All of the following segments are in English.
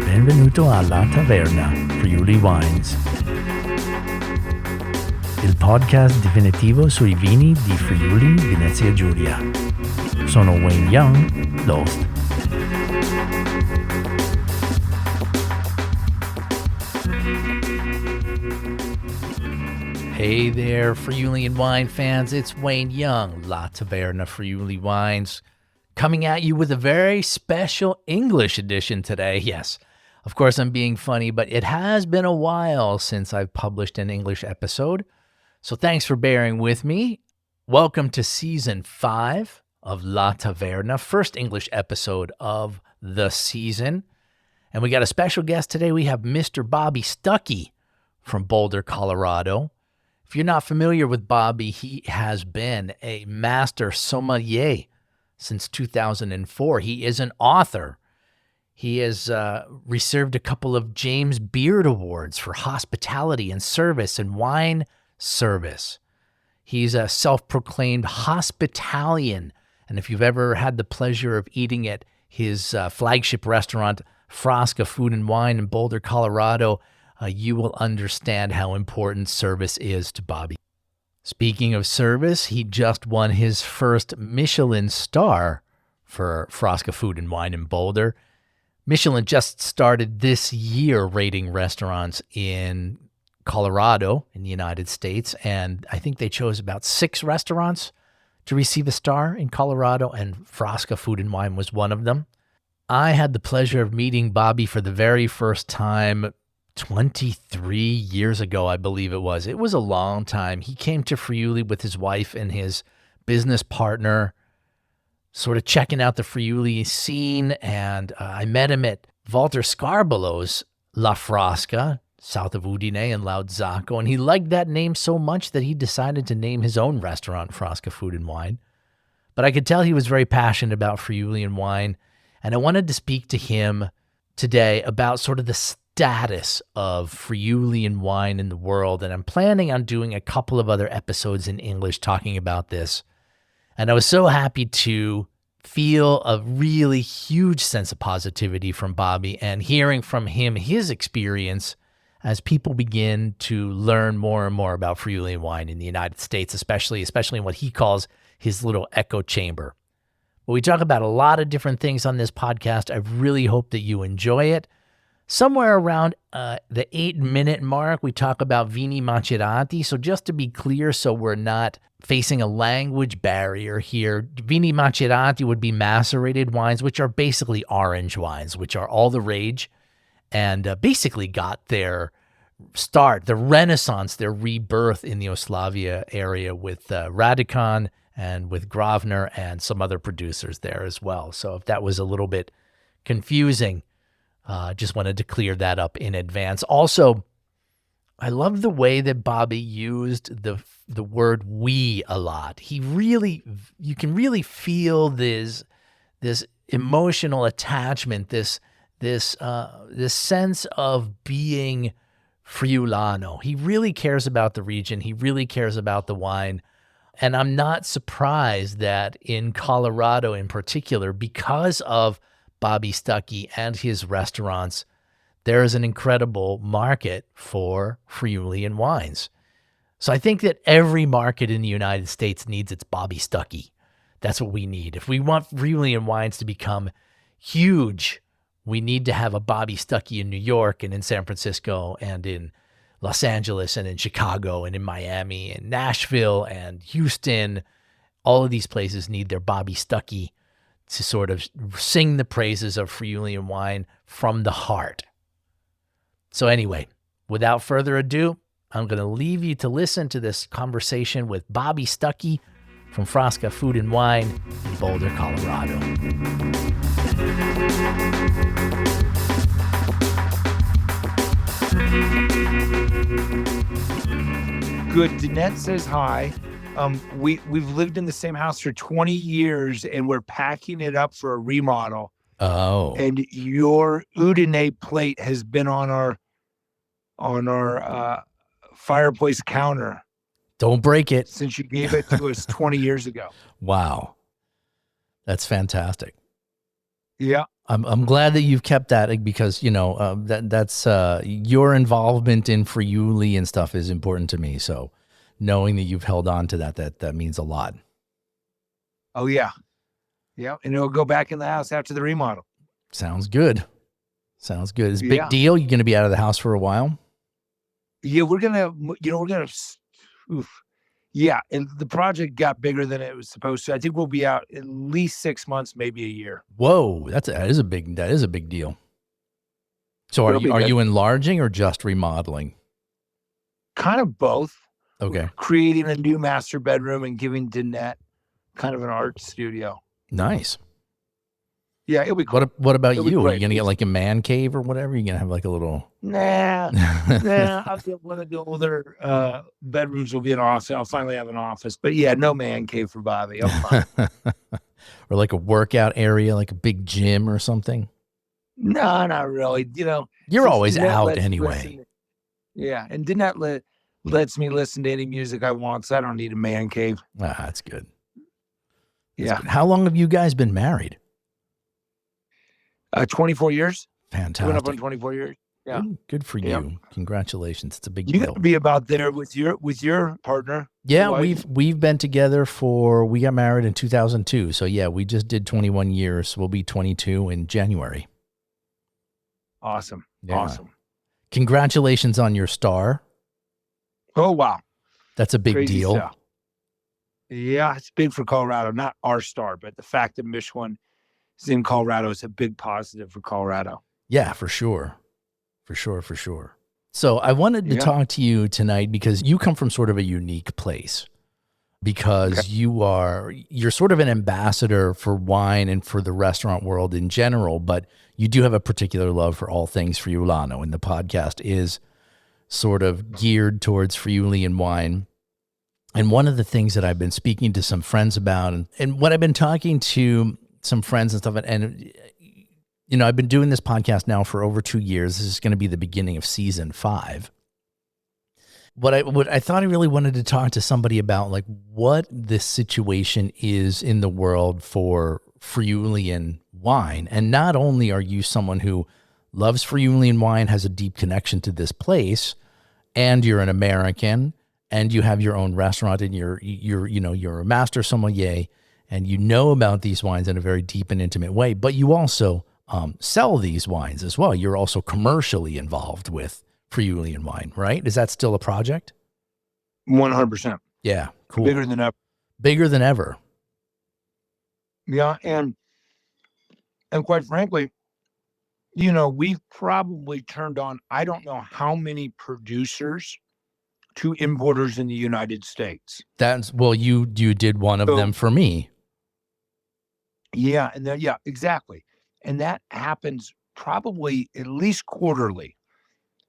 Benvenuto alla Taverna Friuli Wines, il podcast definitivo sui vini di Friuli, Venezia Giulia. Sono Wayne Young, l'host. Hey there, Friulian wine fans. It's Wayne Young, La Taverna Friuli Wines, coming at you with a very special English edition today. Yes, of course I'm being funny, but it has been a while since I've published an English episode, so thanks for bearing with me. Welcome to Season 5 of La Taverna, first English episode of the season. And we got a special guest today. We have Mr. Bobby Stuckey from Boulder, Colorado. If you're not familiar with Bobby, he has been a master sommelier since 2004. He is an author. He has received a couple of James Beard Awards for hospitality and service and wine service. He's a self-proclaimed Hospitalian. And if you've ever had the pleasure of eating at his flagship restaurant, Frasca Food and Wine in Boulder, Colorado, you will understand how important service is to Bobby. Speaking of service, he just won his first Michelin star for Frasca Food and Wine in Boulder. Michelin just started this year rating restaurants in Colorado in the United States, and I think they chose about 6 restaurants to receive a star in Colorado, and Frasca Food and Wine was one of them. I had the pleasure of meeting Bobby for the very first time 23 years ago, I believe it was. It was a long time. He came to Friuli with his wife and his business partner, sort of checking out the Friuli scene, and I met him at Walter Scarbolo's La Frasca, south of Udine and Laudzacco, and he liked that name so much that he decided to name his own restaurant Frasca Food and Wine. But I could tell he was very passionate about Friulian wine, and I wanted to speak to him today about sort of the status of Friulian wine in the world, and I'm planning on doing a couple of other episodes in English talking about this. And I was so happy to feel a really huge sense of positivity from Bobby and hearing from him his experience as people begin to learn more and more about Friulian wine in the United States, especially in what he calls his little echo chamber. But we talk about a lot of different things on this podcast. I really hope that you enjoy it. Somewhere around the 8-minute mark, we talk about vini macerati. So just to be clear, so we're not facing a language barrier here, vini macerati would be macerated wines, which are basically orange wines, which are all the rage and basically got their start, the renaissance, their rebirth in the Oslavia area with Radikon and with Gravner and some other producers there as well. So if that was a little bit confusing, just wanted to clear that up in advance. Also, I love the way that Bobby used the word "we" a lot. You can really feel this emotional attachment, this sense of being Friulano. He really cares about the region. He really cares about the wine. And I'm not surprised that in Colorado in particular, because of Bobby Stuckey and his restaurants, there is an incredible market for Friulian wines. So I think that every market in the United States needs its Bobby Stuckey. That's what we need. If we want Friulian wines to become huge, we need to have a Bobby Stuckey in New York and in San Francisco and in Los Angeles and in Chicago and in Miami and Nashville and Houston. All of these places need their Bobby Stuckey to sort of sing the praises of Friulian wine from the heart. So anyway, without further ado, I'm going to leave you to listen to this conversation with Bobby Stuckey from Frasca Food and Wine in Boulder, Colorado. Good. Danette says hi. We've lived in the same house for 20 years, and we're packing it up for a remodel. Oh. And your Udine plate has been on our fireplace counter Don't break it. since you gave it to us 20 years ago. Wow. That's fantastic. Yeah. I'm glad that you've kept that because, that's your involvement in Friuli and stuff is important to me. So knowing that you've held on to that means a lot. Oh, yeah. Yeah. And it'll go back in the house after the remodel. Sounds good. It's a big Yeah. deal. You're going to be out of the house for a while. Yeah. Yeah. And the project got bigger than it was supposed to. I think we'll be out at least 6 months, maybe a year. Whoa. That is a big deal. So are you enlarging or just remodeling? Kind of both. Okay. Creating a new master bedroom and giving Danette kind of an art studio. Nice. Yeah, it'll be cool. What about It'll be you? Are great. you going to get like a man cave or whatever? Are you going to have like a little... Nah. I'll get one of the older bedrooms will be an office. I'll finally have an office. But yeah, no man cave for Bobby. I'm fine. Or like a workout area, like a big gym or something? No, not really. You're always Danette out lets me anyway. listen. Yeah, and Danette lets me listen to any music I want, so I don't need a man cave. Ah, that's good. Yeah. Good. How long have you guys been married? 24 years. Coming up on Fantastic. 24 years. Yeah. Good for you. Yeah. Congratulations. It's a big You deal. got to be about there with your partner. Yeah, wife. we've been together we got married in 2002. So yeah, we just did 21 years. We'll be 22 in January. Awesome. Yeah. Awesome. Congratulations on your star. Oh, wow. That's a big Crazy deal. stuff. Yeah, it's big for Colorado. Not our star, but the fact that Michelin is in Colorado is a big positive for Colorado. Yeah, for sure. For sure. So I wanted to talk to you tonight because you come from sort of a unique place because you're sort of an ambassador for wine and for the restaurant world in general, but you do have a particular love for all things Friulano, and the podcast is sort of geared towards Friulian wine. And one of the things that I've been speaking to some friends about, and when I've been talking to some friends and stuff, and I've been doing this podcast now for over 2 years. This is going to be the beginning of season 5. What I thought I really wanted to talk to somebody about, like, what this situation is in the world for Friulian wine. And not only are you someone who loves Friulian wine, has a deep connection to this place, and you're an American, and you have your own restaurant, and you're a master sommelier, and you know about these wines in a very deep and intimate way, but you also sell these wines as well. You're also commercially involved with Friulian wine, right? Is that still a project? 100%. Yeah, cool. Bigger than ever. Bigger than ever. Yeah, and quite frankly, we've probably turned on, I don't know how many producers to importers in the United States. You did one of them for me. Yeah, and then, yeah, exactly. And that happens probably at least quarterly.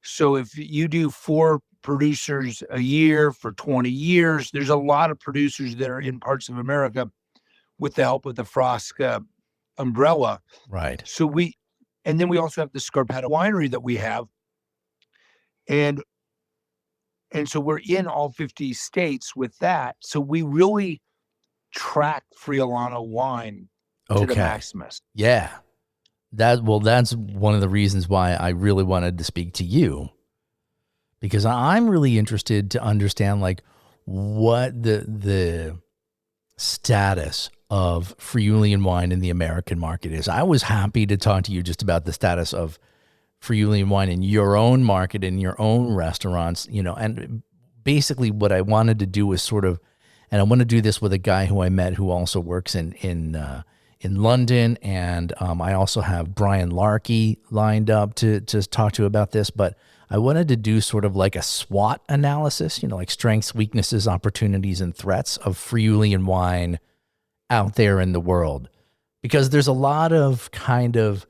So if you do 4 producers a year for 20 years, there's a lot of producers that are in parts of America with the help of the Frasca umbrella. Right. And then we also have the Scarpetta winery that we have. And so we're in all 50 states with that. So we really track Friulano wine to the maximus. Yeah. That's one of the reasons why I really wanted to speak to you, because I'm really interested to understand, like, what the status of Friulian wine in the American market is. I was happy to talk to you just about the status of Friulian wine in your own market, in your own restaurants, and basically what I wanted to do was sort of, and I want to do this with a guy who I met who also works in London, and I also have Brian Larkey lined up to talk to about this, but I wanted to do sort of like a SWOT analysis, like strengths, weaknesses, opportunities, and threats of Friulian wine out there in the world, because there's a lot of kind of,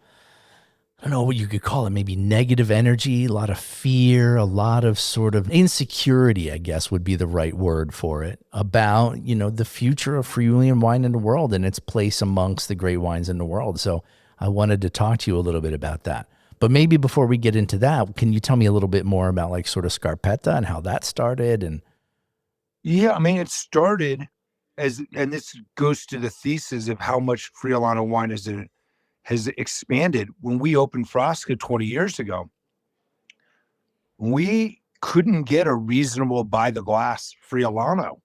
I don't know what you could call it, maybe negative energy, a lot of fear, a lot of sort of insecurity, I guess would be the right word for it, about, the future of Friulian wine in the world and its place amongst the great wines in the world. So I wanted to talk to you a little bit about that. But maybe before we get into that, can you tell me a little bit more about like sort of Scarpetta and how that started? And Yeah, I mean, it started and this goes to the thesis of how much Friulano wine has expanded. When we opened Frasca 20 years ago, we couldn't get a reasonable by the glass Friulano.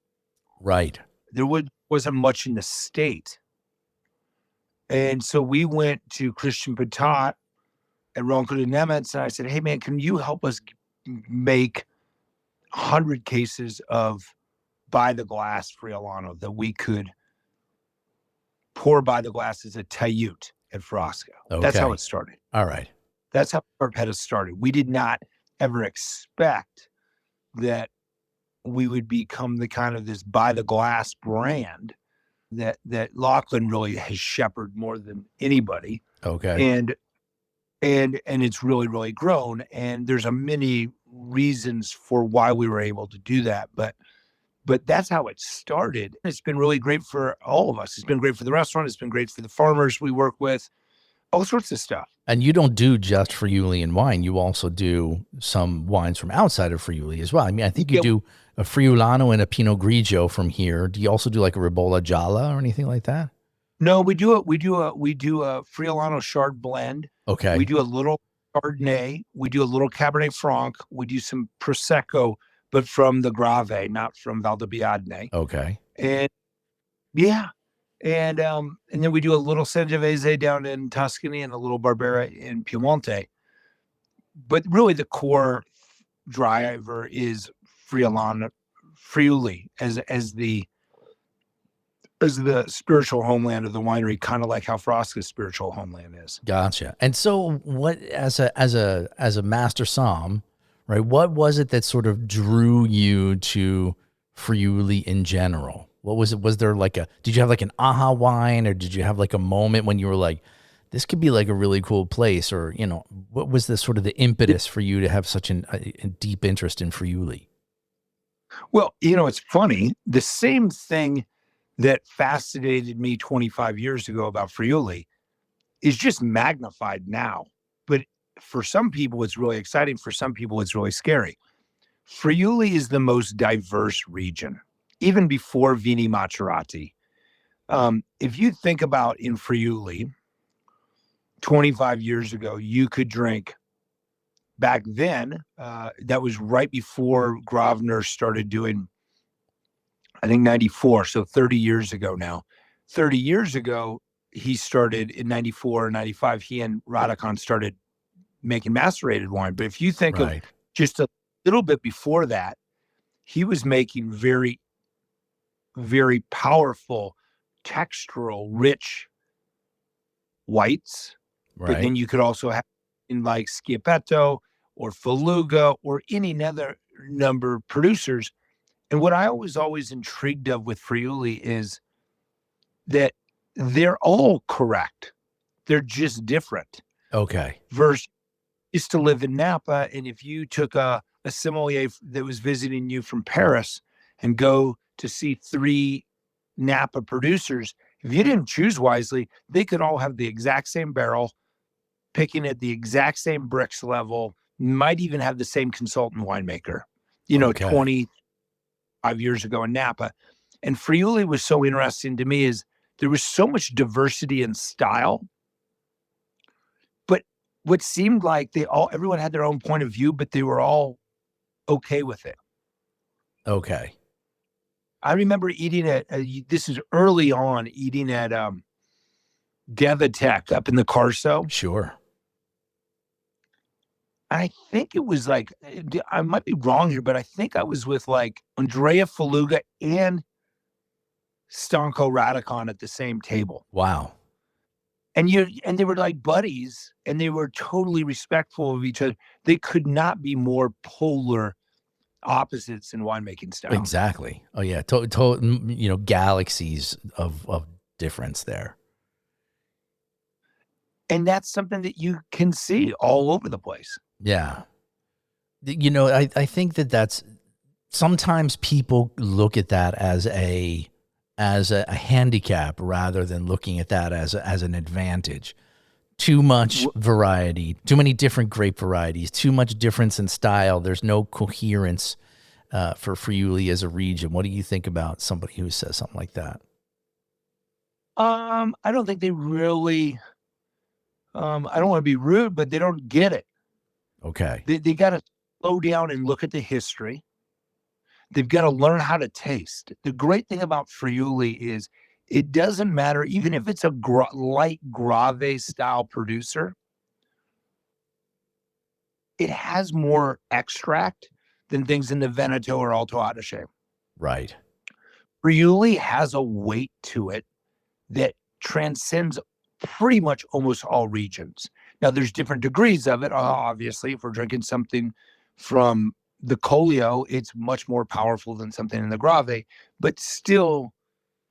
right. There wasn't much in the state. And so we went to Christian Patat at Ronco de Nemetz, and I said, hey, man, can you help us make 100 cases of by the glass Friulano that we could pour by the glass as a Tayut at Frasca? Okay. That's how it started. All right. That's how Scarpetta started. We did not ever expect that we would become the kind of this by the glass brand that Lachlan really has shepherded more than anybody. Okay. And it's really, really grown. And there's a many reasons for why we were able to do that. But that's how it started. It's been really great for all of us. It's been great for the restaurant. It's been great for the farmers we work with, all sorts of stuff. And you don't do just Friulian wine. You also do some wines from outside of Friuli as well. I mean, I think you do a Friulano and a Pinot Grigio from here. Do you also do like a Ribolla Gialla or anything like that? No, we do a Friulano Chard blend. Okay. We do a little Chardonnay. We do a little Cabernet Franc. We do some Prosecco, but from the Grave, not from Valdobbiadene. Okay. And yeah. And then we do a little Sangiovese down in Tuscany and a little Barbera in Piemonte. But really the core driver is Friuli as the spiritual homeland of the winery, kind of like how Frasca's spiritual homeland is. Gotcha. And so what, as a master somm, right, what was it that sort of drew you to Friuli in general? What was it? Was there did you have like an aha wine, or did you have like a moment when you were like, this could be like a really cool place? Or, what was the sort of the impetus for you to have such a deep interest in Friuli? Well, it's funny. The same thing that fascinated me 25 years ago about Friuli is just magnified now. But for some people, it's really exciting. For some people, it's really scary. Friuli is the most diverse region, even before Vini Macerati. If you think about in Friuli, 25 years ago, you could drink, back then, that was right before Gravner started doing, I think 94, so 30 years ago now. 30 years ago, he started in 94 or 95, he and Radikon started making macerated wine. But if you think of just a little bit before that, he was making very, very powerful, textural, rich whites. Right. But then you could also have in like Scarpetta or Faluga or any other number of producers. And what I was always intrigued of with Friuli is that they're all correct. They're just different. Okay. Versus used to live in Napa, and if you took a sommelier that was visiting you from Paris and go to see 3 Napa producers, if you didn't choose wisely, they could all have the exact same barrel, picking at the exact same bricks level, might even have the same consultant winemaker, 25 years ago in Napa. And Friuli was so interesting to me is there was so much diversity in style, but what seemed like everyone had their own point of view, but they were all okay with it. Okay. I remember eating this is early on, eating at Devitec up in the Carso. Sure. I think it was like, I might be wrong here, but I think I was with like Andrea Faluga and Stanko Radikon at the same table. Wow. And they were like buddies, and they were totally respectful of each other. They could not be more polar opposites in winemaking style. Exactly. Oh yeah. Galaxies of difference there. And that's something that you can see all over the place. Yeah. I think that's sometimes people look at that as a handicap rather than looking at that as an advantage. Too much variety, too many different grape varieties, too much difference in style. There's no coherence for Friuli as a region. What do you think about somebody who says something like that? I don't think they really. I don't want to be rude, but they don't get it. Okay. They got to slow down and look at the history. They've got to learn how to taste. The great thing about Friuli is it doesn't matter, even if it's a light Grave style producer, it has more extract than things in the Veneto or Alto Adige. Right. Friuli has a weight to it that transcends pretty much almost all regions. Now, there's different degrees of it. Obviously, if we're drinking something from the Collio, it's much more powerful than something in the Grave. But still,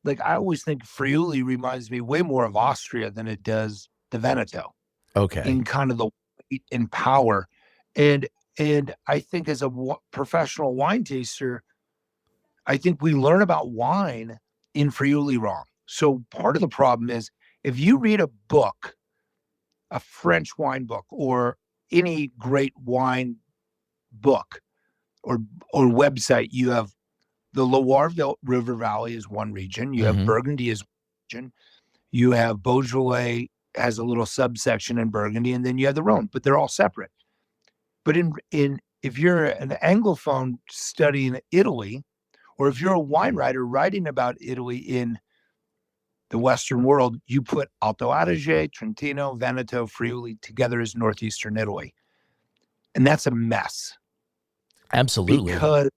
like I always think Friuli reminds me way more of Austria than it does the Veneto Okay. in kind of the weight and power. And I think as a professional wine taster, I think we learn about wine in Friuli wrong. So part of the problem is if you read a book, a French wine book, or any great wine book or website, you have the Loire River Valley is one region. You have Burgundy is one region. You have Beaujolais has a little subsection in Burgundy, and then you have the Rhone, but they're all separate. But in if you're an Anglophone studying Italy, or if you're a wine writer writing about Italy in the Western world, you put Alto Adige, Trentino, Veneto, Friuli together as Northeastern Italy. And that's a mess. Absolutely. Because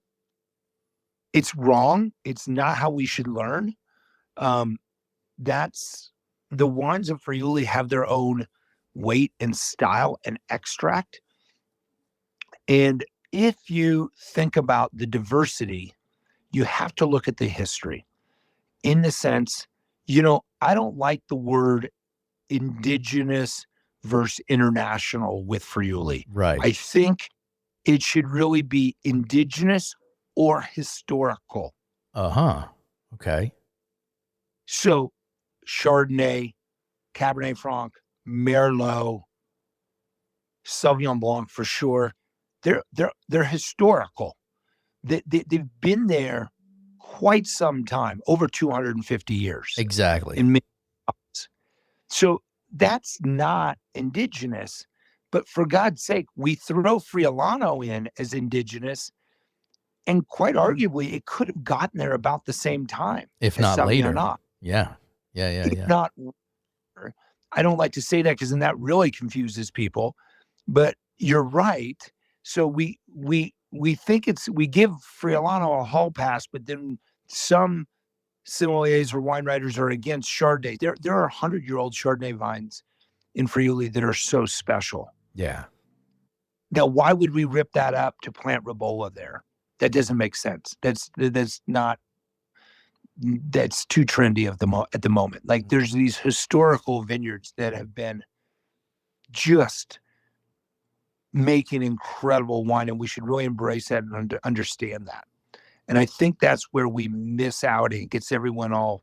it's wrong. It's not how we should learn. That's the wines of Friuli have their own weight and style and extract. And if you think about the diversity, you have to look at the history in the sense, I don't like the word indigenous versus international with Friuli. Right. I think it should really be indigenous or historical. Okay. So Chardonnay, Cabernet Franc, Merlot, Sauvignon Blanc for sure. They're historical. They've been there quite some time, over 250 years. Exactly. In many spots. So that's not indigenous. But for God's sake, we throw Friulano in as indigenous, and quite arguably, it could have gotten there about the same time, if not later. Yeah. If not later. I don't like to say that because then that really confuses people. But you're right. So we think we give Friulano a hall pass, but then some sommeliers or wine writers are against Chardonnay. There are 100-year-old Chardonnay vines in Friuli that are so special. Yeah. Now, why would we rip that up to plant Ribolla there? That doesn't make sense. That's too trendy at the moment. Like there's these historical vineyards that have been just making incredible wine, and we should really embrace that and understand that. And I think that's where we miss out and it gets everyone all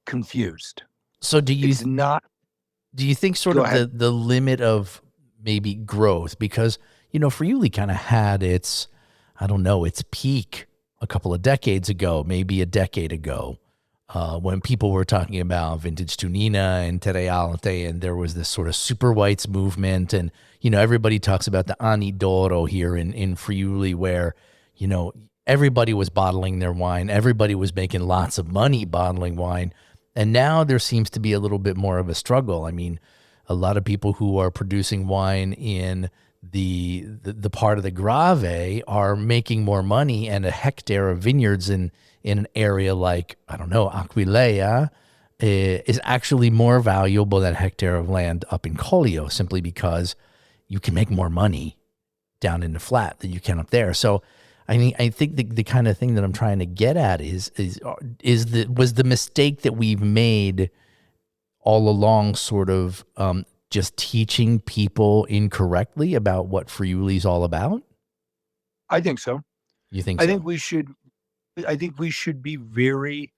confused. So do you think sort of the limit of maybe growth, because, Friuli kind of had its peak a couple of decades ago, maybe a decade ago, when people were talking about vintage Tunina and Terre Alte, and there was this sort of super whites movement. And, everybody talks about the Anni d'Oro here in Friuli where, everybody was bottling their wine. Everybody was making lots of money bottling wine. And now there seems to be a little bit more of a struggle. I mean, a lot of people who are producing wine in the part of the Grave are making more money, and a hectare of vineyards in an area like, Aquileia is actually more valuable than a hectare of land up in Collio, simply because you can make more money down in the flat than you can up there. So, I mean, I think the kind of thing that I'm trying to get at was the mistake that we've made all along sort of just teaching people incorrectly about what Friuli's all about? I think so. You think so? I think we should be very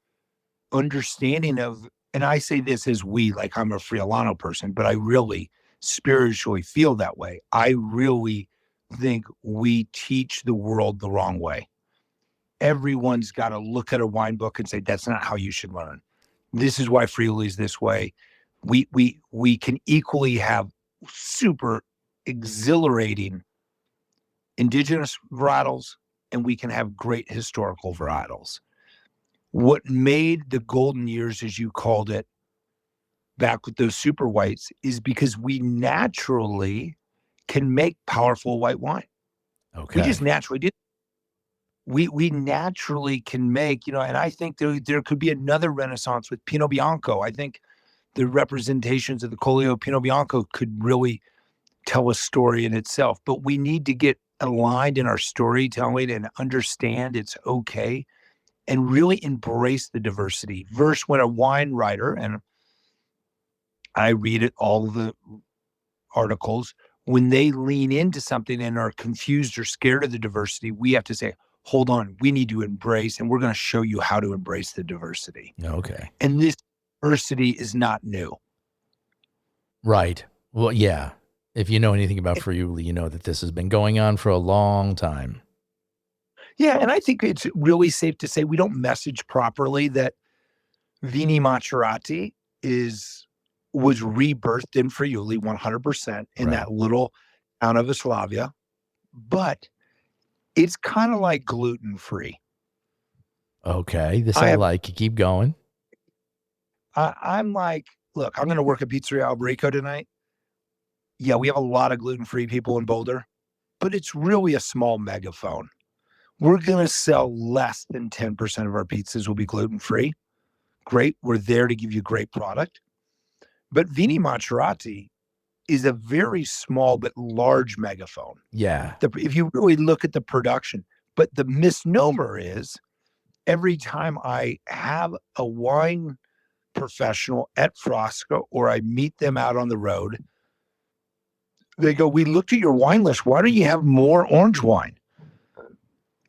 understanding of and I say this as we, like I'm a Friulano person, but I really spiritually feel that way. I really think we teach the world the wrong way. Everyone's got to look at a wine book and say, that's not how you should learn. This is why Friuli is this way. We can equally have super exhilarating indigenous varietals, and we can have great historical varietals. What made the golden years, as you called it, back with those super whites, is because we naturally can make powerful white wine. Okay. We just naturally did. We naturally can make, and I think there could be another renaissance with Pinot Bianco. I think the representations of the Collio Pinot Bianco could really tell a story in itself, but we need to get aligned in our storytelling and understand it's okay and really embrace the diversity. Versus when a wine writer, and I read it, all of the articles, when they lean into something and are confused or scared of the diversity, we have to say, hold on, we need to embrace, and we're going to show you how to embrace the diversity. Okay. And this diversity is not new. Right. Well, yeah. If you know anything about Friuli, you know that this has been going on for a long time. Yeah, and I think it's really safe to say we don't message properly that Vini Macerati was rebirthed in Friuli 100% in that little town of Islavia, but it's kind of like gluten-free. Okay, this I like. Keep going. I'm like, look, I'm going to work at Pizzeria Alberico tonight. Yeah, we have a lot of gluten-free people in Boulder, but it's really a small megaphone. We're going to sell less than 10% of our pizzas will be gluten-free. Great. We're there to give you great product. But Vini Macerati is a very small but large megaphone. Yeah. If you really look at the production, but the misnomer is every time I have a wine professional at Frasca or I meet them out on the road, they go, we looked at your wine list. Why don't you have more orange wine?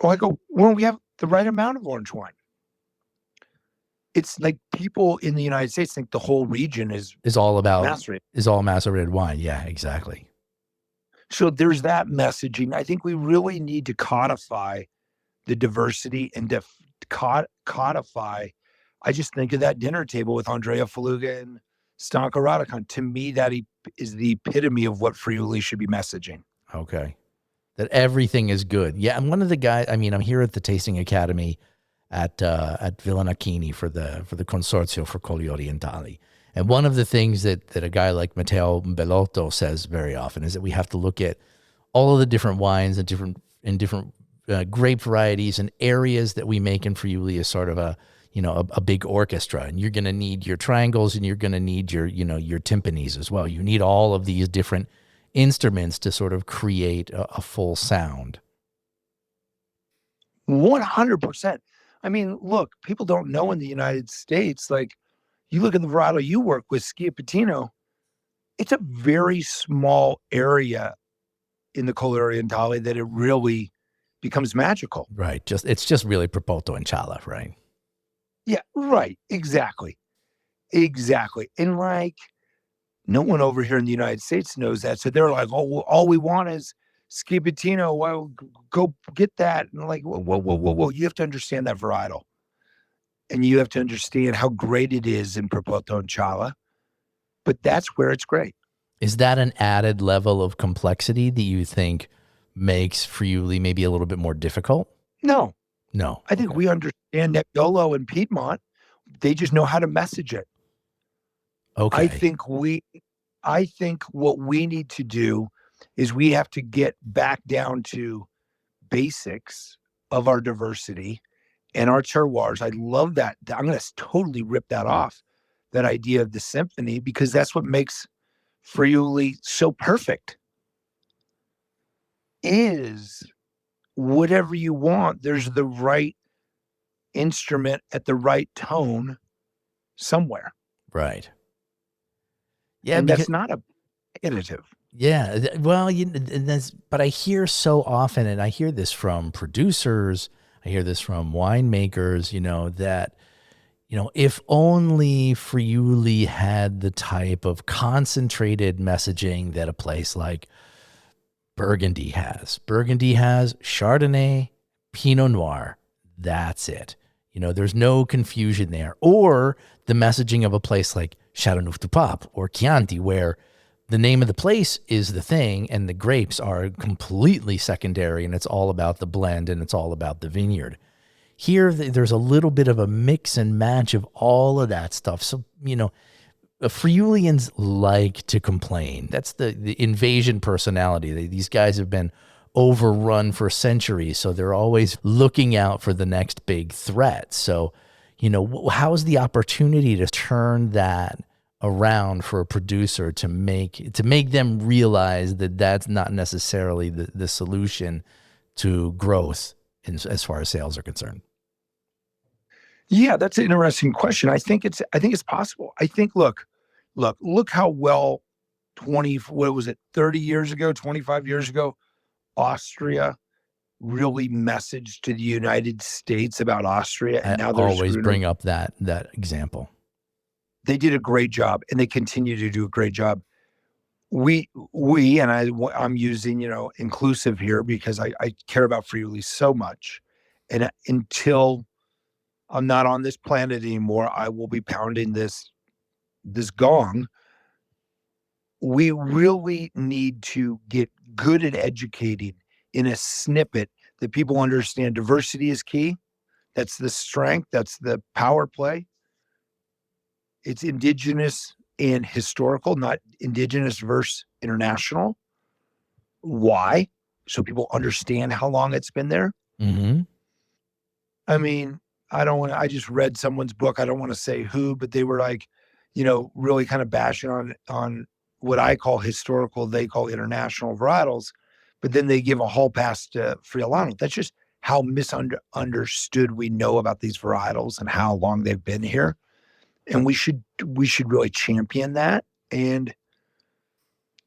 Well, I go, well, we have the right amount of orange wine. It's like people in the United States think the whole region is all about macerated. macerated wine. Yeah, exactly. So there's that messaging. I think we really need to codify the diversity and codify. I just think of that dinner table with Andrea Faluga and Stanko Radikon. To me, that is the epitome of what Friuli should be messaging. Okay. That everything is good. Yeah, I'm one of the guys. I mean, I'm here at the Tasting Academy at Villanachini for the Consorzio for Colli Orientali. And one of the things that a guy like Matteo Bellotto says very often is that we have to look at all of the different wines and different grape varieties and areas that we make in Friuli as sort of a big orchestra. And you're going to need your triangles and you're going to need your timpanis as well. You need all of these different instruments to sort of create a full sound. 100%. I mean, look, people don't know in the United States, like you look at the varietal you work with, Schiapettino, it's a very small area in the Colli Orientali that it really becomes magical. Right. It's just really Propoto and Chala, right? Yeah, right. Exactly. And like, no one over here in the United States knows that. So they're like, oh, all we want is Schiapettino. Well, go get that. And I'm like, whoa. You have to understand that varietal. And you have to understand how great it is in Propoto and Chala. But that's where it's great. Is that an added level of complexity that you think makes Friuli maybe a little bit more difficult? No. I think Okay. we understand Nebbiolo and Piedmont. They just know how to message it. Okay. I think what we need to do is we have to get back down to basics of our diversity and our terroirs. I love that. I'm going to totally rip that off, that idea of the symphony, because that's what makes Friuli so perfect. Is whatever you want, there's the right instrument at the right tone somewhere. Right. Yeah, and that's not a negative. Yeah, well, but I hear so often, and I hear this from producers, I hear this from winemakers, that If only Friuli had the type of concentrated messaging that a place like Burgundy has. Burgundy has Chardonnay, Pinot Noir. That's it. There's no confusion there. Or the messaging of a place like Châteauneuf-du-Pape or Chianti, where the name of the place is the thing and the grapes are completely secondary, and it's all about the blend and it's all about the vineyard. Here, there's a little bit of a mix and match of all of that stuff. So, Friulians like to complain. That's the invasion personality. These guys have been overrun for centuries, so they're always looking out for the next big threat. So, how's the opportunity to turn that around for a producer to make them realize that that's not necessarily the solution to growth as far as sales are concerned? Yeah, that's an interesting question. I think it's possible. I think look how well 30 years ago, 25 years ago, Austria really messaged to the United States about Austria, and now they're always bring up that example. They did a great job, and they continue to do a great job. We and I'm using inclusive here because I care about Friuli so much, and until I'm not on this planet anymore, I will be pounding this gong. We really need to get good at educating in a snippet that people understand diversity is key. That's the strength. That's the power play. It's indigenous and historical, not indigenous versus international. Why? So people understand how long it's been there. Mm-hmm. I mean, I just read someone's book. I don't want to say who, but they were like, really kind of bashing on what I call historical, they call international varietals, but then they give a hall pass to Friulano. That's just how misunderstood we know about these varietals and how long they've been here. And we should really champion that and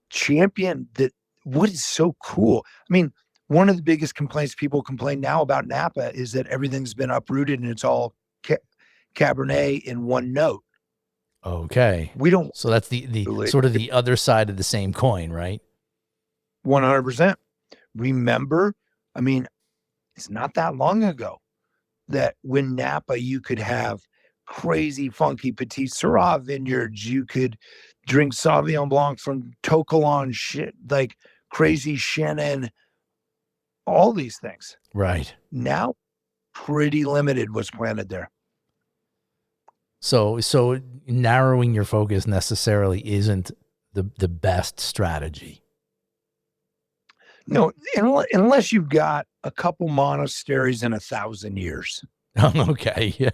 champion that. What is so cool? I mean, one of the biggest complaints people complain now about Napa is that everything's been uprooted and it's all Cabernet in one note. Okay. We don't. So that's the sort of the other side of the same coin, right? 100%. Remember, I mean, it's not that long ago that when Napa, you could have crazy, funky Petit Syrah vineyards. You could drink Sauvignon Blanc from Tocolon, shit, like crazy Chenin, all these things. Right. Now, pretty limited what's planted there. So narrowing your focus necessarily isn't the best strategy. No, unless you've got a couple monasteries in 1,000 years. Okay. Yeah.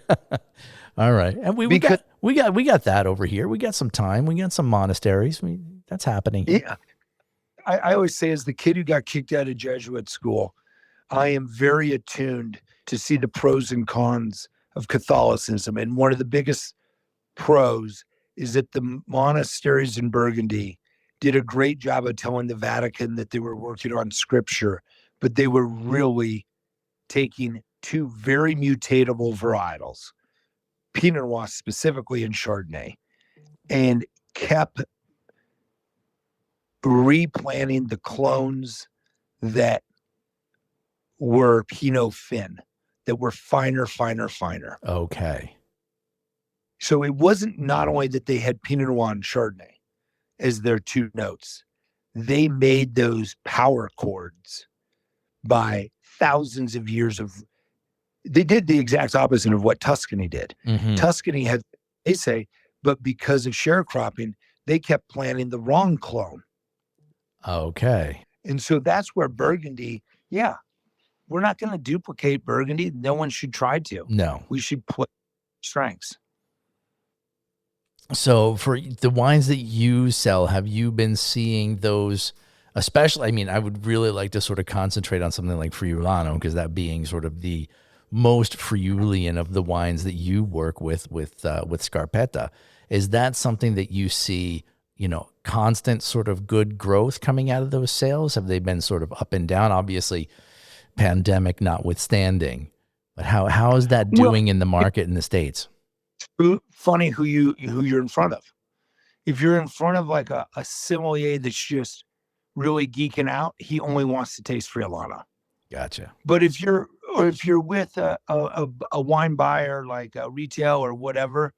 All right. And we got that over here. We got some time. We got some monasteries. That's happening. Yeah. I always say, as the kid who got kicked out of Jesuit school, I am very attuned to see the pros and cons of Catholicism. And one of the biggest pros is that the monasteries in Burgundy did a great job of telling the Vatican that they were working on scripture, but they were really taking two very mutatable varietals, Pinot Noir specifically and Chardonnay, and kept replanting the clones that were Pinot Fin, that were finer. Okay. So it wasn't not only that they had Pinot Noir and Chardonnay as their two notes, they made those power chords by thousands of years they did the exact opposite of what Tuscany did. Mm-hmm. Tuscany had, they say, but because of sharecropping, they kept planting the wrong clone. Okay. And so that's where Burgundy, we're not going to duplicate Burgundy. No one should try to. No. We should put strengths. So for the wines that you sell, have you been seeing those, especially, I mean, I would really like to sort of concentrate on something like Friulano, because that being sort of the most Friulian of the wines that you work with Scarpetta. Is that something that you see, constant sort of good growth coming out of those sales? Have they been sort of up and down? Obviously, pandemic notwithstanding, but how is that doing in the market in the States? Funny who you're in front of. If you're in front of like a sommelier that's just really geeking out, he only wants to taste Friulano. Gotcha. But if you're with a wine buyer, like a retail or whatever,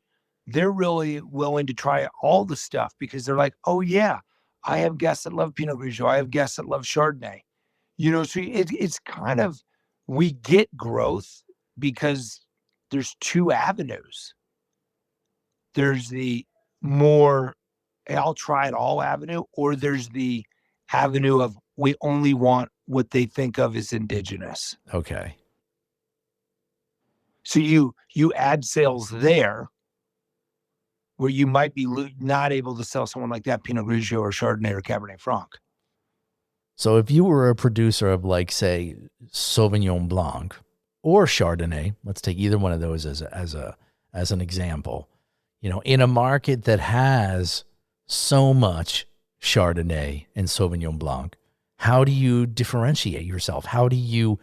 they're really willing to try all the stuff because they're like, oh yeah, I have guests that love Pinot Grigio. I have guests that love Chardonnay. So it's kind of, we get growth because there's two avenues. There's the more, "Hey, I'll try it all" avenue, or there's the avenue of we only want what they think of as indigenous. Okay. So you add sales there where you might be not able to sell someone like that Pinot Grigio or Chardonnay or Cabernet Franc. So if you were a producer of, like, say, Sauvignon Blanc or Chardonnay, let's take either one of those as an example, in a market that has so much Chardonnay and Sauvignon Blanc, how do you differentiate yourself? How do you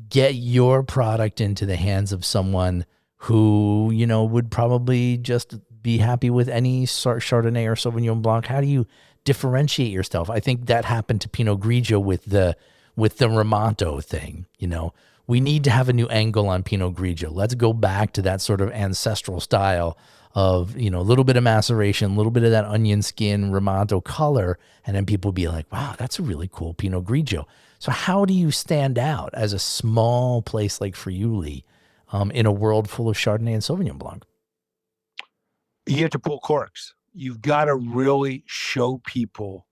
get your product into the hands of someone who, would probably just be happy with any Chardonnay or Sauvignon Blanc? How do you differentiate yourself? I think that happened to Pinot Grigio with the Ramato thing. We need to have a new angle on Pinot Grigio. Let's go back to that sort of ancestral style of, a little bit of maceration, a little bit of that onion skin Ramato color, and then people be like, wow, that's a really cool Pinot Grigio. So how do you stand out as a small place like Friuli in a world full of Chardonnay and Sauvignon Blanc? You have to pull corks. You've got to really show people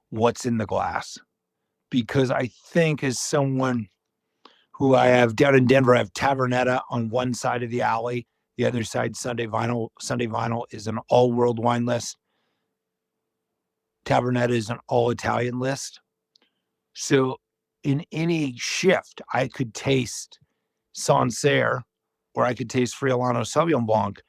what's in the glass. Because I think, as someone who I have down in Denver, I have Tavernetta on one side of the alley. The other side, Sunday Vinyl. Sunday Vinyl is an all world wine list. Tavernetta is an all Italian list. So in any shift, I could taste Sancerre or I could taste Friulano Sauvignon Blanc.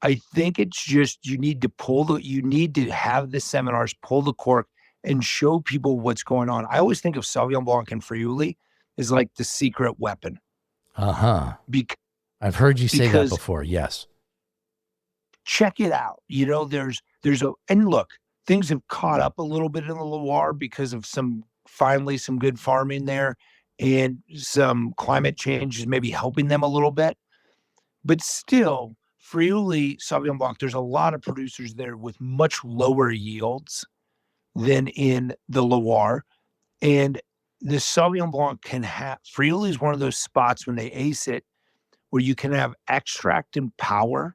I think it's just, you need to have the seminars, pull the cork, and show people what's going on. I always think of Sauvignon Blanc and Friuli as like the secret weapon. Uh-huh. I've heard you say that before. Yes. Check it out. And look, things have caught up a little bit in the Loire because of finally some good farming there, and some climate change is maybe helping them a little bit. But still, Friuli Sauvignon Blanc, there's a lot of producers there with much lower yields than in the Loire. And the Sauvignon Blanc Friuli is one of those spots when they ace it where you can have extract and power,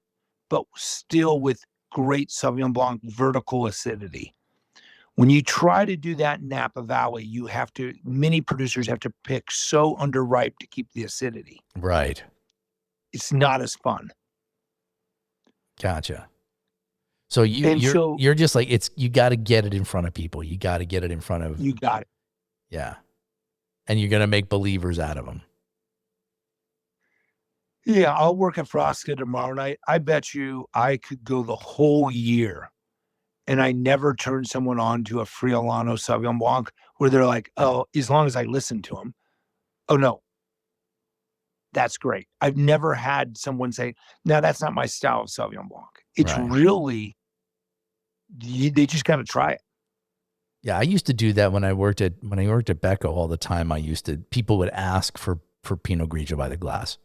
but still with great Sauvignon Blanc vertical acidity. When you try to do that in Napa Valley, many producers have to pick so underripe to keep the acidity. Right. It's not as fun. Gotcha. So you're just like, you got to get it in front of people. You got to get it in front of. You got it. Yeah. And you're going to make believers out of them. Yeah, I'll work at Frasca tomorrow night. I bet you I could go the whole year and I never turn someone on to a Friulano Sauvignon Blanc where they're like, oh, as long as I listen to them. Oh, no. That's great. I've never had someone say, no, that's not my style of Sauvignon Blanc. It's really, they just got to try it. Yeah, I used to do that when I worked at Becco all the time. People would ask for Pinot Grigio by the glass,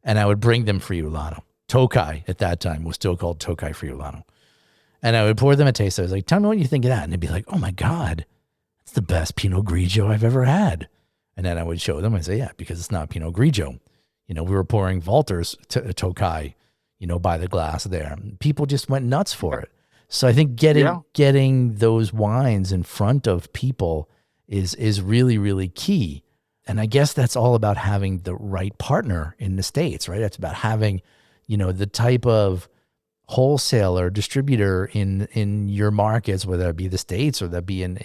and I would bring them Friulano. Tokai at that time was still called Tokai Friulano. And I would pour them a taste. I was like, tell me what you think of that. And they'd be like, oh my God, that's the best Pinot Grigio I've ever had. And then I would show them and say, yeah, because it's not Pinot Grigio. We were pouring Walters Tokai, by the glass there. People just went nuts for it. So I think getting those wines in front of people is really, really key. And I guess that's all about having the right partner in the States, right? It's about having, the type of wholesaler, distributor in your markets, whether it be the States or that be in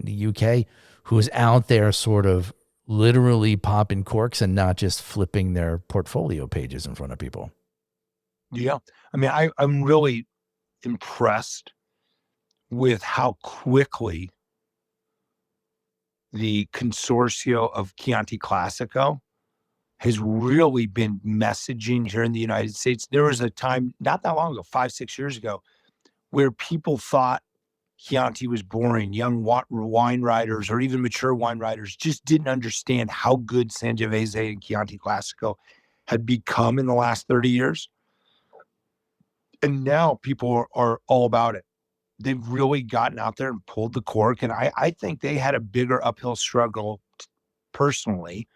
the UK, who's out there sort of literally popping corks and not just flipping their portfolio pages in front of people. Yeah. I mean, I'm really impressed with how quickly the consortio of Chianti Classico has really been messaging here in the United States. There was a time not that long ago, 5-6 years ago, where people thought Chianti was boring. Young wine writers or even mature wine writers just didn't understand how good Sangiovese and Chianti Classico had become in the last 30 years. And now people are all about it. They've really gotten out there and pulled the cork. And I think they had a bigger uphill struggle personally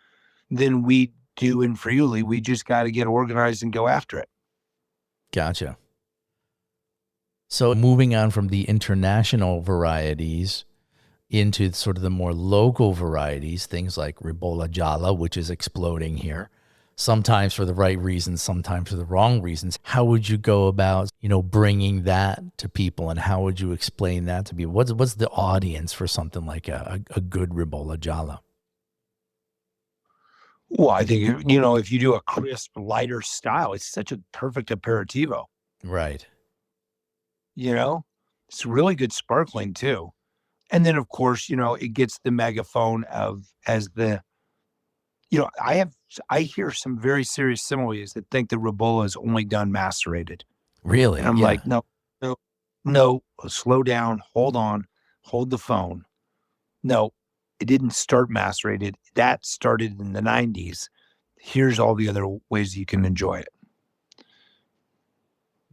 than we do in Friuli. We just got to get organized and go after it. Gotcha. So moving on from the international varieties into sort of the more local varieties, things like Ribolla Gialla, which is exploding here, sometimes for the right reasons, sometimes for the wrong reasons. How would you go about, bringing that to people, and how would you explain that to people? What's the audience for something like a good Ribolla Gialla? Well, I think, if you do a crisp, lighter style, it's such a perfect aperitivo. Right. It's really good sparkling too. And then, of course, it gets the megaphone I hear some very serious sommeliers that think the Ribolla is only done macerated. Really? And I'm like, no, slow down, hold on, hold the phone. No, it didn't start macerated. That started in the 90s. Here's all the other ways you can enjoy it.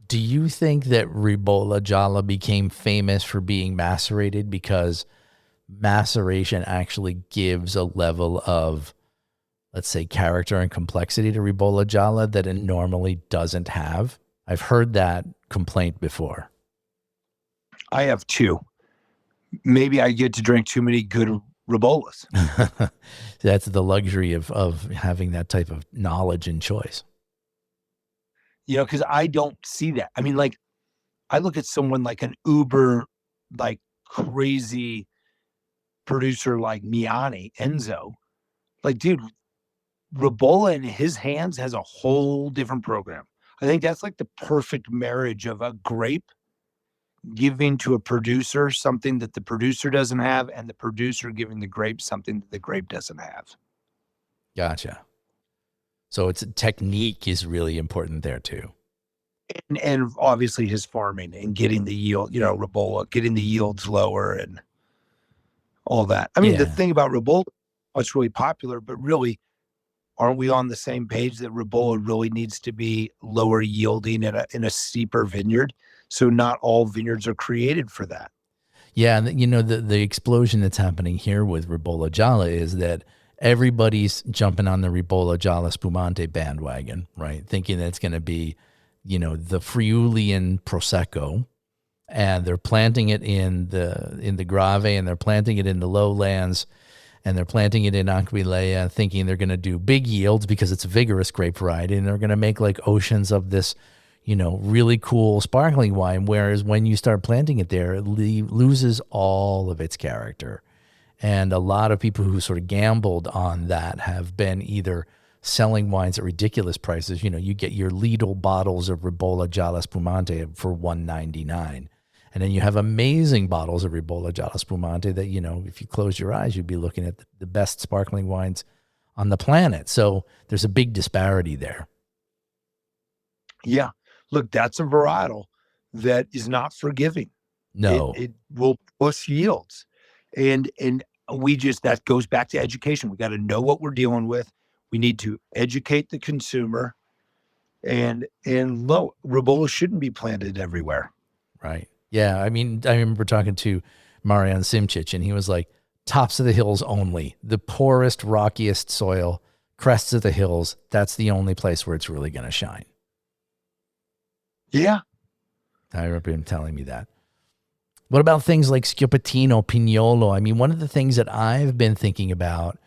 Do you think that Ribolla Gialla became famous for being macerated because maceration actually gives a level of, let's say, character and complexity to Ribolla Gialla that it normally doesn't have? I've heard that complaint before. I have too. Maybe I get to drink too many good Ribollas. That's the luxury of having that type of knowledge and choice. Because I don't see that. I mean, like, I look at someone like an uber, like, crazy producer like Enzo. Like, dude, Ribolla in his hands has a whole different program. I think that's like the perfect marriage of a grape giving to a producer something that the producer doesn't have, and the producer giving the grape something that the grape doesn't have. Gotcha. So it's technique is really important there too. And obviously his farming and getting the yield, Ribolla, getting the yields lower and all that. I mean, The thing about Ribolla, it's really popular, but really, aren't we on the same page that Ribolla really needs to be lower yielding in a steeper vineyard? So not all vineyards are created for that. Yeah, and the explosion that's happening here with Ribolla Gialla is that everybody's jumping on the Ribolla Gialla Spumante bandwagon, right? Thinking that it's going to be, the Friulian Prosecco, and they're planting it in the Grave, and they're planting it in the lowlands, and they're planting it in Aquileia, thinking they're going to do big yields because it's a vigorous grape variety, and they're going to make like oceans of this, really cool sparkling wine. Whereas when you start planting it there, it loses all of its character. And a lot of people who sort of gambled on that have been either selling wines at ridiculous prices. You get your Lidl bottles of Ribolla Gialla Spumante for $1.99. And then you have amazing bottles of Ribolla Gialla Spumante that, if you close your eyes, you'd be looking at the best sparkling wines on the planet. So there's a big disparity there. Yeah. Look, that's a varietal that is not forgiving. No. It will push yields. And that goes back to education. We got to know what we're dealing with. We need to educate the consumer, and Ribolla shouldn't be planted everywhere. Right. Yeah. I mean, I remember talking to Marian Simcic, and he was like, tops of the hills only, the poorest, rockiest soil, crests of the hills. That's the only place where it's really going to shine. Yeah. I remember him telling me that. What about things like Schioppettino, Pignolo? I mean, one of the things that I've been thinking about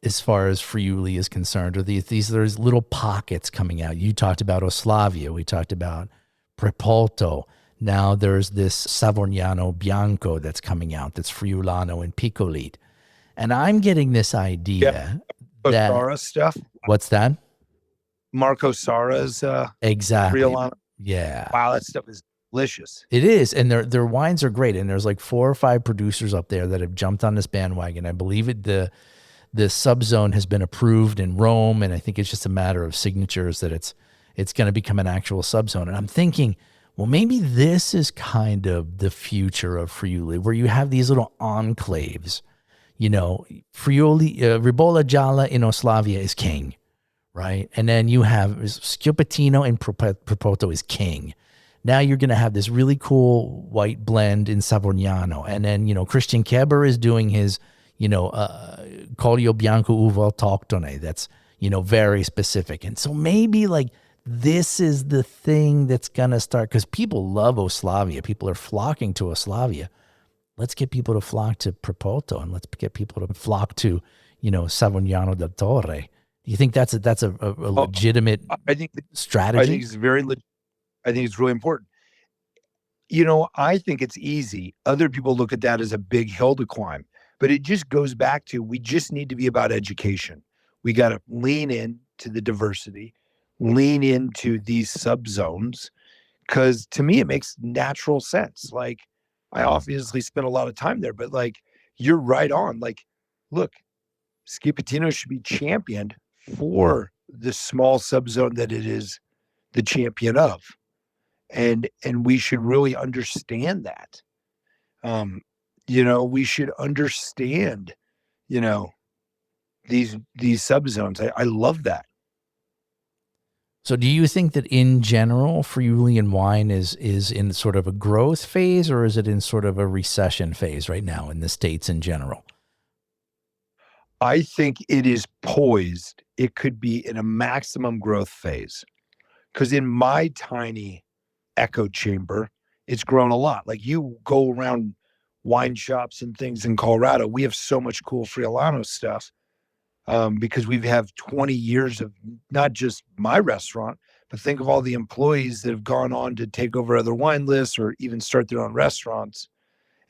as far as Friuli is concerned are there's little pockets coming out. You talked about Oslavia. We talked about Prepolto. Now there's this Savorniano Bianco that's coming out, that's Friulano and Piccolit. And I'm getting this idea that... Sara stuff? What's that? Marco Sara's exactly. Friulano. Yeah. Wow, that stuff is delicious. It is, and their wines are great. And there's like 4 or 5 producers up there that have jumped on this bandwagon. I believe the subzone has been approved in Rome, and I think it's just a matter of signatures that it's going to become an actual subzone. And I'm thinking, well, maybe this is kind of the future of Friuli, where you have these little enclaves. Friuli, Ribolla Gialla in Oslavia is king, right? And then you have Schioppettino in Propoto is king. Now you're going to have this really cool white blend in Savognano. And then, Christian Keber is doing his, Collio Bianco Uva Autoctone. That's, very specific. And so maybe like this is the thing that's going to start, because people love Oslavia. People are flocking to Oslavia. Let's get people to flock to Propoto, and let's get people to flock to, Savognano del Torre. Do you think that's a legitimate strategy? I think it's I think it's really important. I think it's easy. Other people look at that as a big hill to climb, but it just goes back to, we just need to be about education. We got to lean into the diversity, lean into these subzones, because to me, it makes natural sense. Like, I obviously spent a lot of time there, but like, you're right on. Like, look, Schioppettino should be championed for the small subzone that it is the champion of. And we should really understand that. We should understand, these subzones. I love that. So do you think that in general, Friulian wine is in sort of a growth phase, or is it in sort of a recession phase right now in the States in general? I think it is poised. It could be in a maximum growth phase, because in my tiny echo chamber, it's grown a lot. Like, you go around wine shops and things in Colorado, we have so much cool Friulano stuff, because we have 20 years of not just my restaurant, but think of all the employees that have gone on to take over other wine lists or even start their own restaurants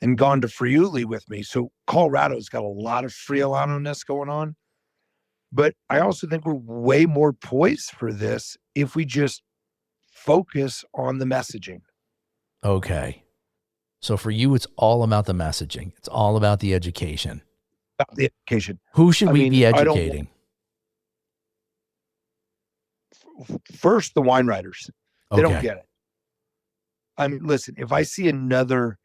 and gone to Friuli with me. So Colorado's got a lot of Friulano-ness going on. But I also think we're way more poised for this if we just focus on the messaging. Okay. So for you, it's all about the messaging. It's all about the education. About the education. Who should we be educating? First, the wine writers. They don't get it. I mean, listen, if I see another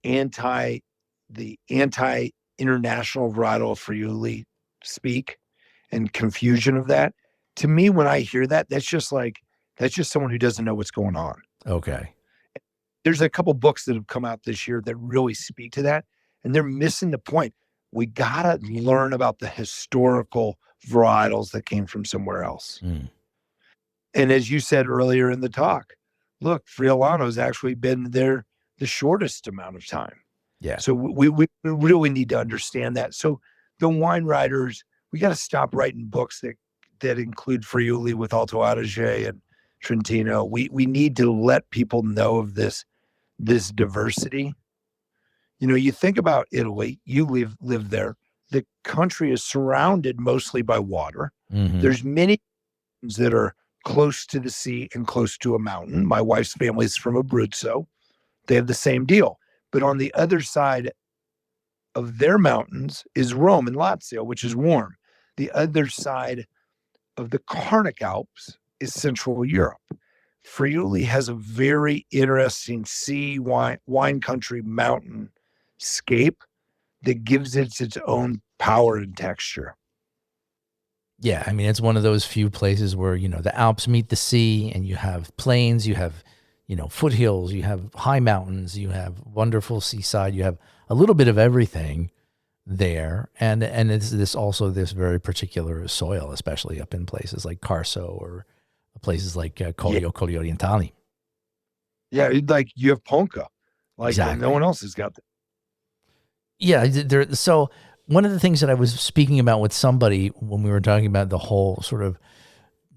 anti-international varietal of Friuli speak and confusion of that, to me, when I hear that, that's just someone who doesn't know what's going on. Okay. There's a couple books that have come out this year that really speak to that, and they're missing the point. We gotta learn about the historical varietals that came from somewhere else. And as you said earlier in the talk, look, Friulano's actually been there the shortest amount of time. Yeah. So we really need to understand that. So the wine writers, we got to stop writing books that include Friuli with Alto Adige and Trentino. We need to let people know of this diversity. You think about Italy, you live there. The country is surrounded mostly by water. Mm-hmm. There's many that are close to the sea and close to a mountain. My wife's family is from Abruzzo. They have the same deal. But on the other side of their mountains is Rome and Lazio, which is warm. The other side of the Carnic Alps is Central Europe. Friuli has a very interesting sea wine country mountain scape that gives it its own power and texture. Yeah, I mean, it's one of those few places where, the Alps meet the sea, and you have plains, you have, foothills, you have high mountains, you have wonderful seaside, you have a little bit of everything there. And it's this very particular soil, especially up in places like Carso or places like Collio Orientali. Yeah, like you have Ponca. Like exactly. No one else has got that. Yeah, so one of the things that I was speaking about with somebody when we were talking about the whole sort of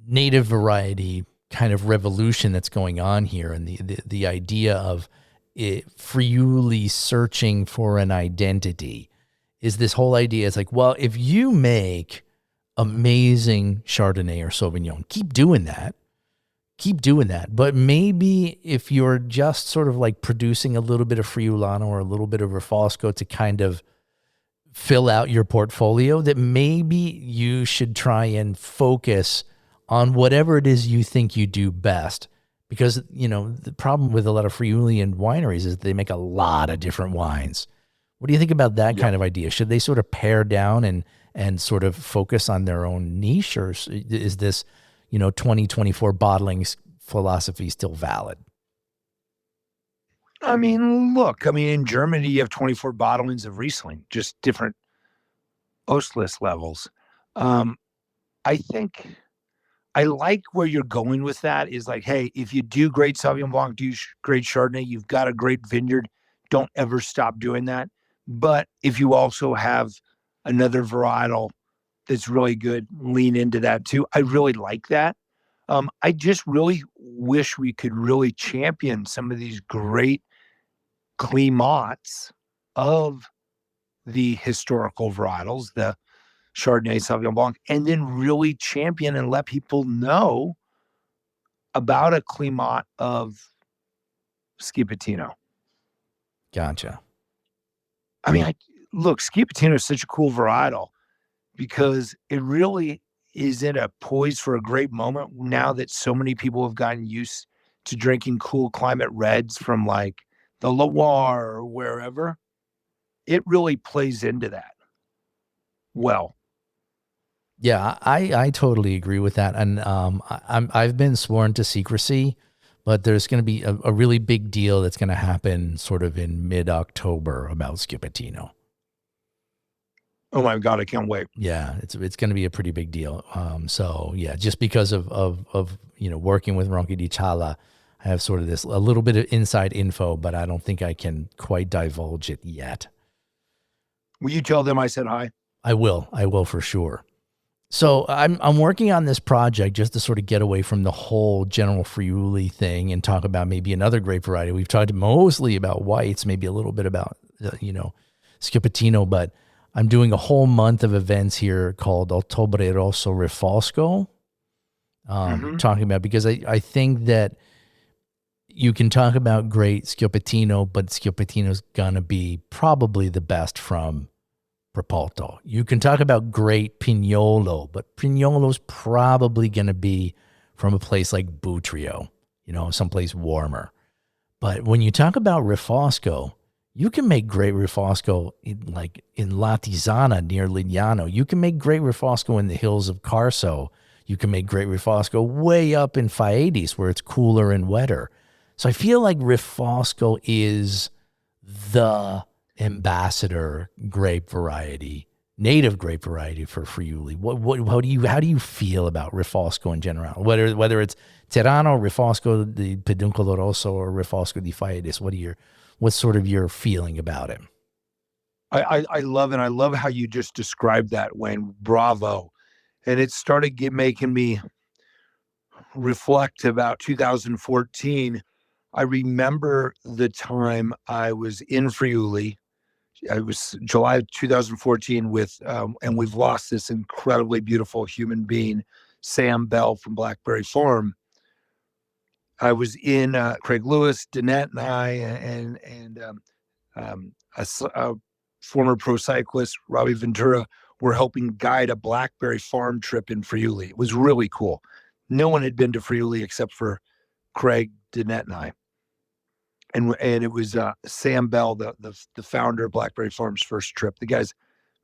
native variety kind of revolution that's going on here, and the idea of Friuli searching for an identity, is this whole idea. It's like, well, if you make amazing Chardonnay or Sauvignon, keep doing that. But maybe if you're just sort of like producing a little bit of Friulano or a little bit of Refosco to kind of fill out your portfolio, that maybe you should try and focus on whatever it is you think you do best. Because, the problem with a lot of Friulian wineries is they make a lot of different wines. What do you think about that kind of idea? Should they sort of pare down and sort of focus on their own niche, or is this, 2024 bottling philosophy still valid? I mean, look, in Germany, you have 24 bottlings of Riesling, just different Ostlist levels. I think I like where you're going with that is like, hey, if you do great Sauvignon Blanc, do great Chardonnay, you've got a great vineyard, don't ever stop doing that. But if you also have another varietal that's really good, lean into that too. I really like that. I just really wish we could really champion some of these great climats of the historical varietals, the Chardonnay, Sauvignon Blanc, and then really champion and let people know about a climat of Schiaparino. Gotcha. Look, Schiaparino is such a cool varietal because it really is in a poise for a great moment now that so many people have gotten used to drinking cool climate reds from like the Loire or wherever. It really plays into that well. Yeah, I totally agree with that, and I've been sworn to secrecy, but there's going to be a really big deal that's going to happen sort of in mid-October about Schiaparino. Oh my God, I can't wait. Yeah, it's going to be a pretty big deal. So yeah, just because of working with Ronchi di Chala, I have sort of a little bit of inside info, but I don't think I can quite divulge it yet. Will you tell them I said hi? I will for sure. So I'm working on this project just to sort of get away from the whole general Friuli thing and talk about maybe another grape variety. We've talked mostly about whites, maybe a little bit about Schiaparino, but I'm doing a whole month of events here called Ottobre Rosso Refosco. Talking about, because I think that you can talk about great Schiaparino, but Schiaparino's gonna be probably the best from Propalto. You can talk about great Pignolo, but Pignolo's probably going to be from a place like Butrio, someplace warmer. But when you talk about Refosco, you can make great Refosco in La Tisana near Lignano. You can make great Refosco in the hills of Carso. You can make great Refosco way up in Faedis where it's cooler and wetter. So I feel like Refosco is the ambassador grape variety, native grape variety for Friuli. How do you feel about Refosco in general? Whether it's Terrano, Refosco di Peduncolo Rosso, or Refosco di Faedis, what's sort of your feeling about it? I love it. I love how you just described that, Wayne. Bravo. And it started making me reflect about 2014. I remember the time I was in Friuli. It was July of 2014 and we've lost this incredibly beautiful human being, Sam Bell from Blackberry Farm. I was in Craig Lewis, Danette, and I, and a former pro cyclist, Robbie Ventura, were helping guide a Blackberry Farm trip in Friuli. It was really cool. No one had been to Friuli except for Craig, Danette, and I. And it was Sam Bell, the founder of Blackberry Farm's first trip. The guy's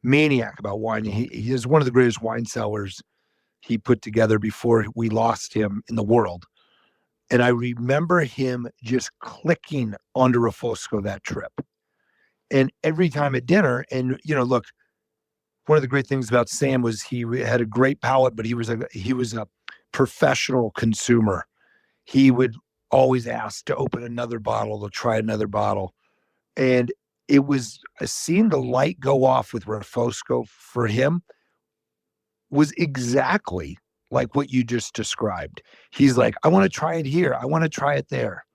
maniac about wine. He is one of the greatest wine sellers he put together before we lost him in the world. And I remember him just clicking onto Refosco that trip. And every time at dinner, and look, one of the great things about Sam was he had a great palate, but he was a professional consumer. He would always ask to open another bottle, to try another bottle. And it was seeing the light go off with Refosco for him was exactly like what you just described. He's like, I want to try it here. I want to try it there,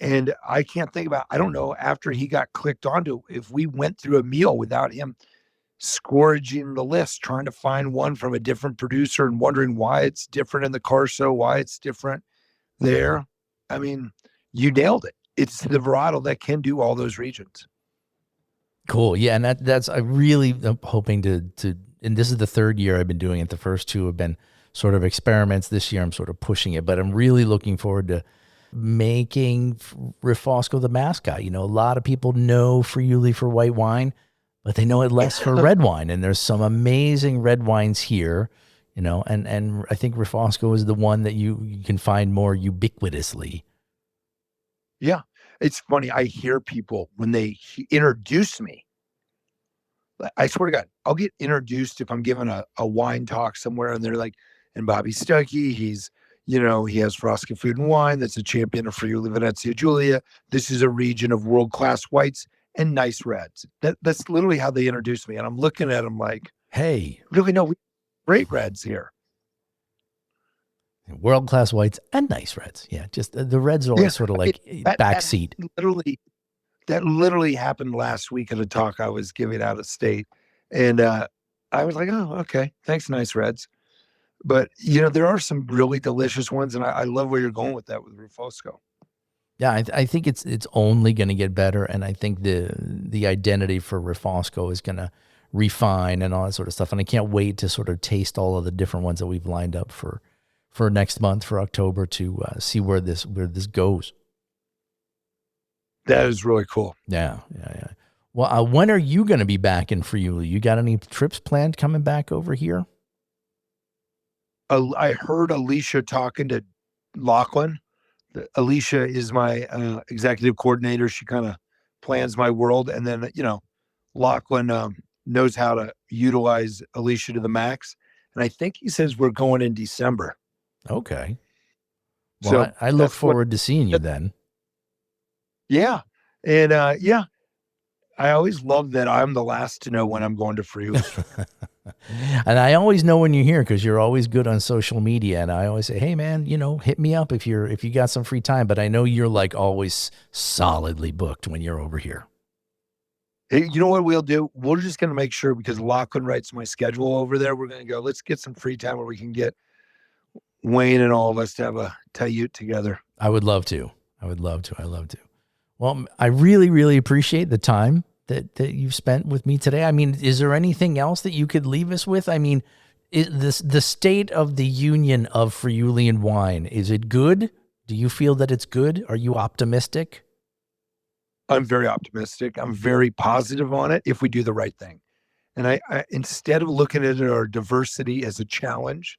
and I can't think about, I don't know, after he got clicked onto, if we went through a meal without him scourging the list, trying to find one from a different producer and wondering why it's different in the Carso, why it's different there. I mean, you nailed it. It's the varietal that can do all those regions. Cool. Yeah, and that's I really am hoping to and this is the third year I've been doing it. The first two have been sort of experiments. This year I'm sort of pushing it, but I'm really looking forward to making Rifosco the mascot. A lot of people know Friuli for white wine, but they know it less for red wine. And there's some amazing red wines here, and I think Rifosco is the one that you can find more ubiquitously. Yeah. It's funny. I hear people when they introduce me. I swear to God, I'll get introduced if I'm giving a wine talk somewhere and they're like, and Bobby Stuckey, he has Frasca Food and Wine. That's a champion of Friuli Venezia Giulia. This is a region of world-class whites and nice reds. That's literally how they introduce me. And I'm looking at them like, hey, really? No, we great reds here. World-class whites and nice reds. Yeah, just the reds are always sort of like backseat. That literally happened last week at a talk I was giving out of state. And I was like, oh, okay. Thanks, nice reds. But, there are some really delicious ones. And I love where you're going with that with Rifosco. Yeah, I think it's only going to get better. And I think the identity for Rifosco is going to refine and all that sort of stuff. And I can't wait to sort of taste all of the different ones that we've lined up for next month, for October, to see where this goes. That is really cool. Yeah. Well, when are you going to be back in Friuli? You got any trips planned coming back over here? I heard Alicia talking to Lachlan. Alicia is my executive coordinator. She kind of plans my world. And then, Lachlan knows how to utilize Alicia to the max. And I think he says we're going in December. Okay. Well, so I look forward to seeing you then. Yeah. And I always love that I'm the last to know when I'm going to Friuli. And I always know when you're here because you're always good on social media. And I always say, hey man, hit me up if you got some free time. But I know you're like always solidly booked when you're over here. Hey, you know what we'll do? We're just going to make sure, because Lachlan writes my schedule over there. We're going to go, let's get some free time where we can get Wayne and all of us to have a Tayut together. I would love to. I love to. Well, I really, really appreciate the time that you've spent with me today. I mean, is there anything else that you could leave us with? I mean, the state of the union of Friulian wine, is it good? Do you feel that it's good? Are you optimistic? I'm very optimistic. I'm very positive on it if we do the right thing. And I instead of looking at our diversity as a challenge,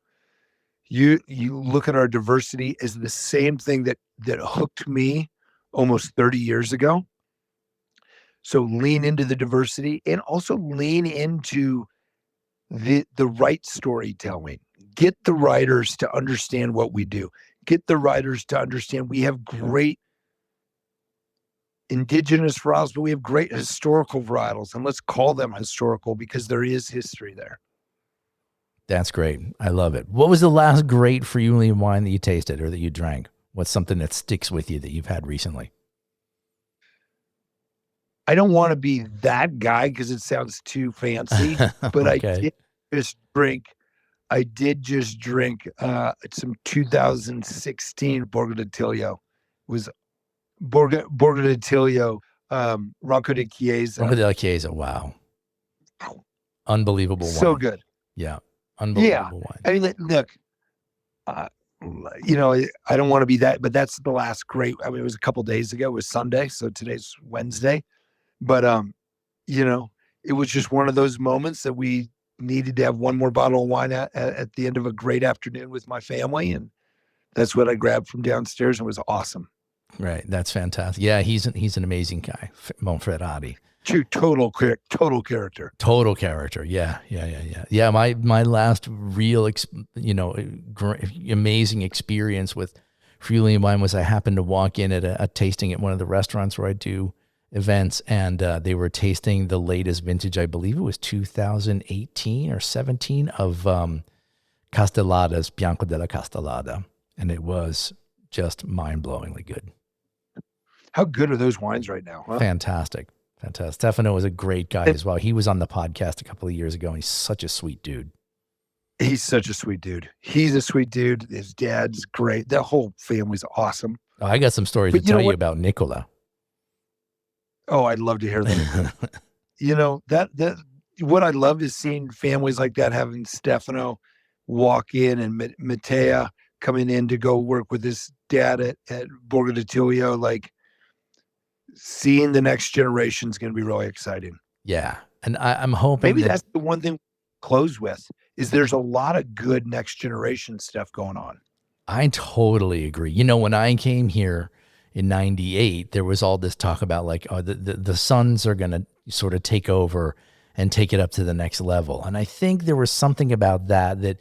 you look at our diversity as the same thing that hooked me almost 30 years ago. So lean into the diversity and also lean into the right storytelling. Get the writers to understand what we do. Get the writers to understand we have great indigenous varietals, but we have great historical varietals, and let's call them historical because there is history there. That's great. I love it. What was the last great Friulian wine that you tasted or that you drank? What's something that sticks with you that you've had recently? I don't want to be that guy because it sounds too fancy, but okay. I did just drink some 2016 Borgo d'Attilio. It was Borgo d'Attilio, Ronco di Chiesa. Ronco di Chiesa, wow. Unbelievable wine. So good. Yeah, unbelievable wine. I mean, look, I don't want to be that, but that's the last great. I mean, it was a couple days ago. It was Sunday, so today's Wednesday. But, it was just one of those moments that we needed to have one more bottle of wine at the end of a great afternoon with my family. And that's what I grabbed from downstairs, and it was awesome. Right. That's fantastic. Yeah, he's an amazing guy, Monferrati. Total character. Total character. Yeah. Yeah, my last real, amazing experience with Friulian wine was I happened to walk in at a tasting at one of the restaurants where I do events, and they were tasting the latest vintage. I believe it was 2018 or 17 of Castellada's Bianco della Castellada, and it was just mind-blowingly good. How good are those wines right now? Huh? Fantastic. Stefano is a great guy as well. He was on the podcast a couple of years ago, and he's such a sweet dude. He's such a sweet dude. He's a sweet dude. His dad's great. The whole family's awesome. Oh, I got some stories to tell you about Nicola. Oh, I'd love to hear them. that what I love is seeing families like that, having Stefano walk in and Matea coming in to go work with his dad at Borgo di Tullio. Like, seeing the next generation is going to be really exciting. Yeah. And I'm hoping maybe that's the one thing close with is there's a lot of good next generation stuff going on. I totally agree. When I came here in 98, there was all this talk about like, oh, the sons are going to sort of take over and take it up to the next level. And I think there was something about that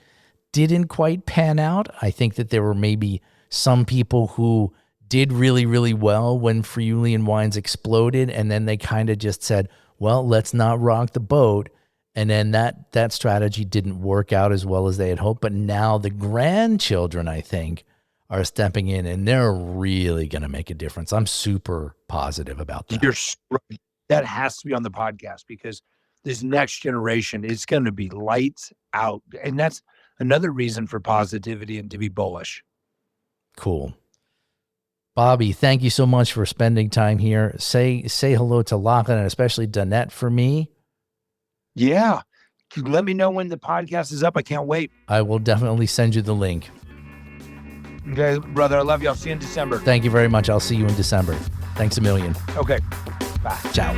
didn't quite pan out. I think that there were maybe some people who did really, really well when Friulian wines exploded. And then they kind of just said, well, let's not rock the boat. And then that strategy didn't work out as well as they had hoped. But now the grandchildren, I think, are stepping in and they're really going to make a difference. I'm super positive about that. You're right. That has to be on the podcast because this next generation is going to be lights out. And that's another reason for positivity and to be bullish. Cool. Bobby, thank you so much for spending time here. Say hello to Lachlan and especially Danette for me. Yeah. Let me know when the podcast is up. I can't wait. I will definitely send you the link. Okay, brother. I love you. I'll see you in December. Thank you very much. I'll see you in December. Thanks a million. Okay. Bye. Ciao.